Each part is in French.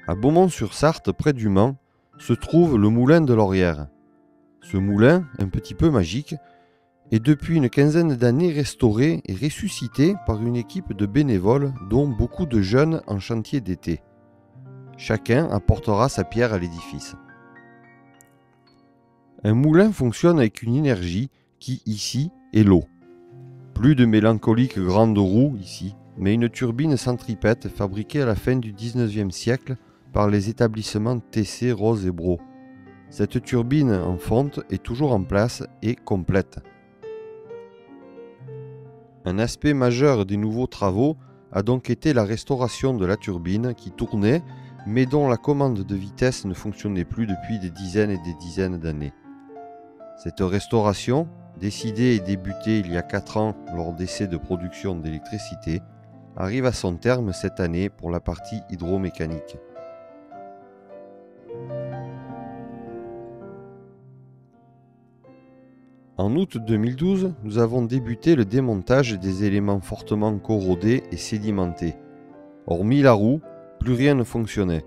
À Beaumont-sur-Sarthe, près du Mans, se trouve le moulin de Laurière. Ce moulin, un petit peu magique, est depuis une quinzaine d'années restauré et ressuscité par une équipe de bénévoles, dont beaucoup de jeunes en chantier d'été. Chacun apportera sa pierre à l'édifice. Un moulin fonctionne avec une énergie qui, ici, est l'eau. Plus de mélancoliques grandes roues ici, mais une turbine centripète fabriquée à la fin du XIXe siècle par les établissements Tessé, Rose et Brault. Cette turbine en fonte est toujours en place et complète. Un aspect majeur des nouveaux travaux a donc été la restauration de la turbine qui tournait, mais dont la commande de vitesse ne fonctionnait plus depuis des dizaines et des dizaines d'années. Cette restauration, décidée et débutée il y a 4 ans lors d'essais de production d'électricité, arrive à son terme cette année pour la partie hydromécanique. En août 2012, nous avons débuté le démontage des éléments fortement corrodés et sédimentés. Hormis la roue, plus rien ne fonctionnait.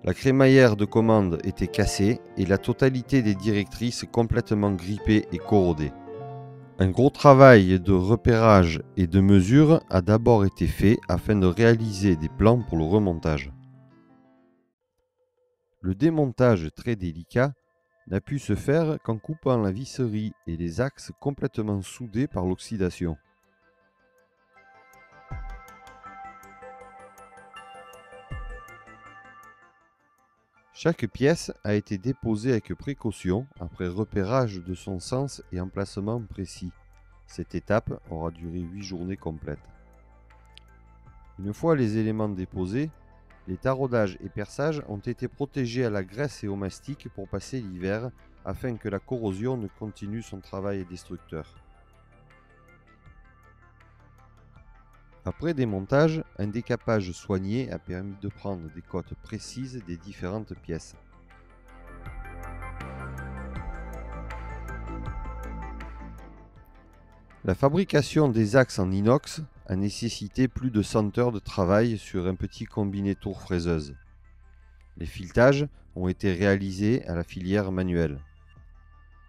La crémaillère de commande était cassée et la totalité des directrices complètement grippées et corrodées. Un gros travail de repérage et de mesure a d'abord été fait afin de réaliser des plans pour le remontage. Le démontage très délicat n'a pu se faire qu'en coupant la visserie et les axes complètement soudés par l'oxydation. Chaque pièce a été déposée avec précaution après repérage de son sens et emplacement précis. Cette étape aura duré 8 journées complètes. Une fois les éléments déposés, les taraudages et perçages ont été protégés à la graisse et au mastic pour passer l'hiver afin que la corrosion ne continue son travail destructeur. Après démontage, un décapage soigné a permis de prendre des cotes précises des différentes pièces. La fabrication des axes en inox a nécessité plus de 100 heures de travail sur un petit combiné tour fraiseuse. Les filetages ont été réalisés à la filière manuelle.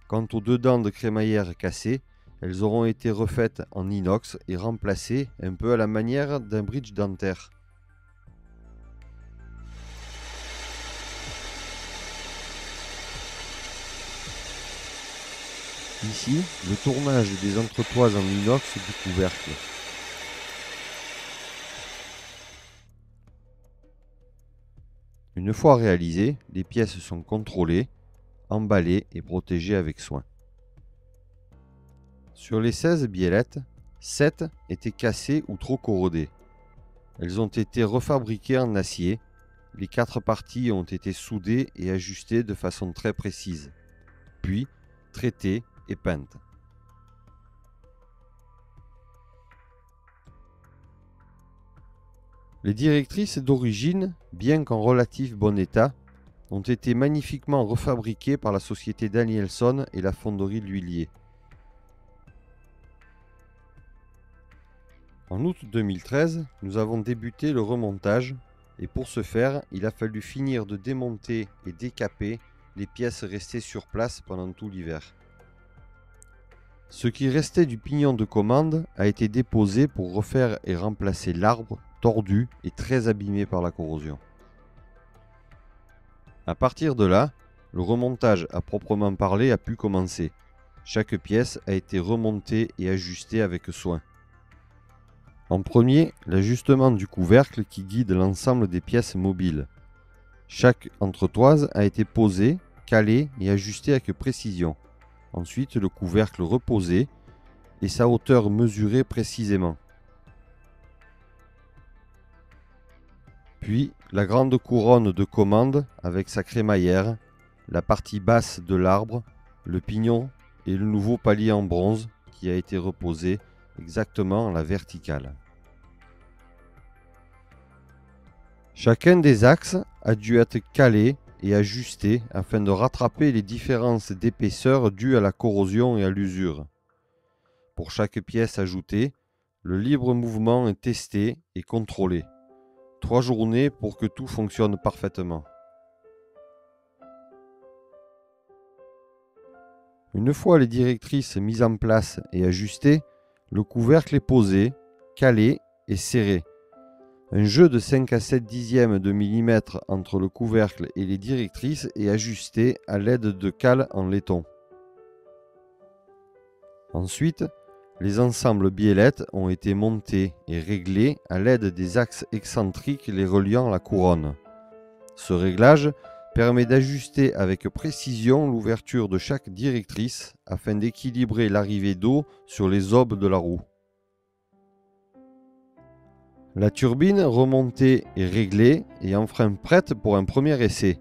Quant aux 2 dents de crémaillère cassées, elles auront été refaites en inox et remplacées un peu à la manière d'un bridge dentaire. Ici, le tournage des entretoises en inox du couvercle. Une fois réalisées, les pièces sont contrôlées, emballées et protégées avec soin. Sur les 16 biellettes, 7 étaient cassées ou trop corrodées. Elles ont été refabriquées en acier. Les 4 parties ont été soudées et ajustées de façon très précise, puis traitées et peintes. Les directrices d'origine, bien qu'en relatif bon état, ont été magnifiquement refabriquées par la société Danielson et la fonderie L'Huillier. En août 2013, nous avons débuté le remontage et pour ce faire, il a fallu finir de démonter et décaper les pièces restées sur place pendant tout l'hiver. Ce qui restait du pignon de commande a été déposé pour refaire et remplacer l'arbre tordu et très abîmé par la corrosion. À partir de là, le remontage à proprement parler a pu commencer. Chaque pièce a été remontée et ajustée avec soin. En premier, l'ajustement du couvercle qui guide l'ensemble des pièces mobiles. Chaque entretoise a été posée, calée et ajustée avec précision. Ensuite, le couvercle reposé et sa hauteur mesurée précisément. Puis, la grande couronne de commande avec sa crémaillère, la partie basse de l'arbre, le pignon et le nouveau palier en bronze qui a été reposé exactement à la verticale. Chacun des axes a dû être calé et ajusté afin de rattraper les différences d'épaisseur dues à la corrosion et à l'usure. Pour chaque pièce ajoutée, le libre mouvement est testé et contrôlé. 3 journées pour que tout fonctionne parfaitement. Une fois les directrices mises en place et ajustées, le couvercle est posé, calé et serré. Un jeu de 5 à 7 dixièmes de millimètre entre le couvercle et les directrices est ajusté à l'aide de cales en laiton. Ensuite, les ensembles biellettes ont été montés et réglés à l'aide des axes excentriques les reliant à la couronne. Ce réglage permet d'ajuster avec précision l'ouverture de chaque directrice afin d'équilibrer l'arrivée d'eau sur les aubes de la roue. La turbine remontée est réglée et enfin prête pour un premier essai.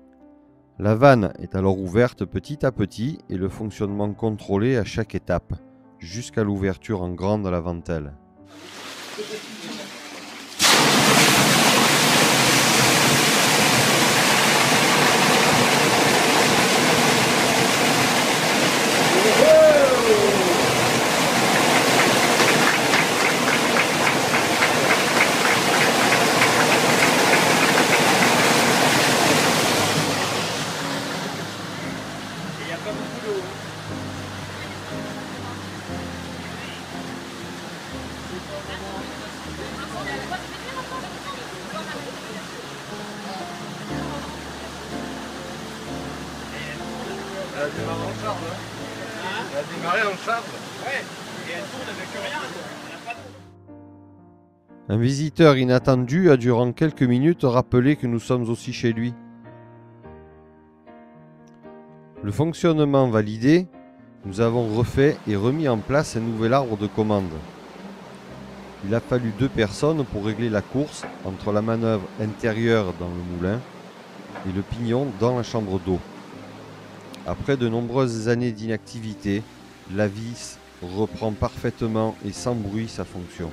La vanne est alors ouverte petit à petit et le fonctionnement contrôlé à chaque étape, jusqu'à l'ouverture en grand de la ventelle. Elle a démarré en charge, hein. Elle a démarré en charge. Ouais, et elle tourne avec rien. Elle a pas d'eau. Un visiteur inattendu a durant quelques minutes rappelé que nous sommes aussi chez lui. Le fonctionnement validé, nous avons refait et remis en place un nouvel arbre de commande. Il a fallu 2 personnes pour régler la course entre la manœuvre intérieure dans le moulin et le pignon dans la chambre d'eau. Après de nombreuses années d'inactivité, la vis reprend parfaitement et sans bruit sa fonction.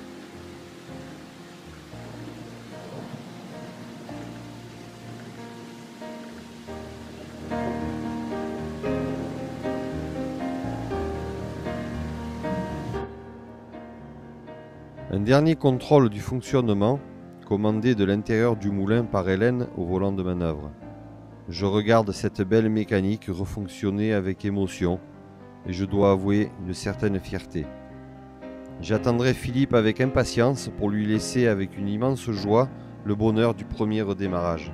Un dernier contrôle du fonctionnement, commandé de l'intérieur du moulin par Hélène au volant de manœuvre. Je regarde cette belle mécanique refonctionner avec émotion et je dois avouer une certaine fierté. J'attendrai Philippe avec impatience pour lui laisser avec une immense joie le bonheur du premier redémarrage.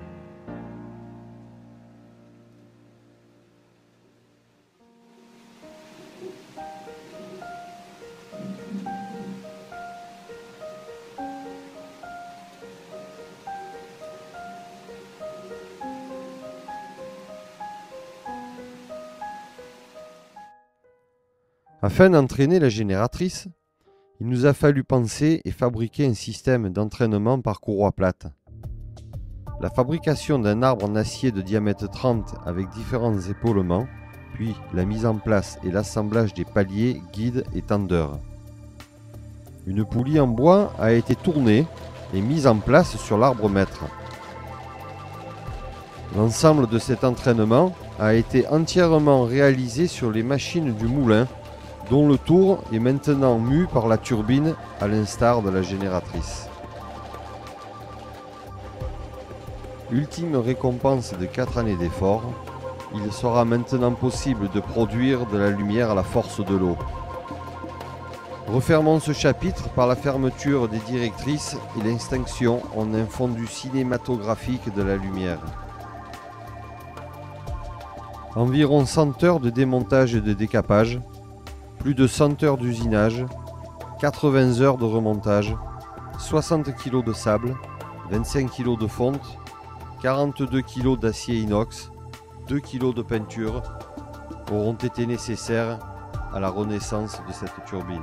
Afin d'entraîner la génératrice, il nous a fallu penser et fabriquer un système d'entraînement par courroie plate. La fabrication d'un arbre en acier de diamètre 30 avec différents épaulements, puis la mise en place et l'assemblage des paliers, guides et tendeurs. Une poulie en bois a été tournée et mise en place sur l'arbre maître. L'ensemble de cet entraînement a été entièrement réalisé sur les machines du moulin, dont le tour est maintenant mu par la turbine à l'instar de la génératrice. Ultime récompense de 4 années d'efforts, il sera maintenant possible de produire de la lumière à la force de l'eau. Refermons ce chapitre par la fermeture des directrices et l'extinction en un fondu cinématographique de la lumière. Environ 100 heures de démontage et de décapage, plus de 100 heures d'usinage, 80 heures de remontage, 60 kg de sable, 25 kg de fonte, 42 kg d'acier inox, 2 kg de peinture auront été nécessaires à la renaissance de cette turbine.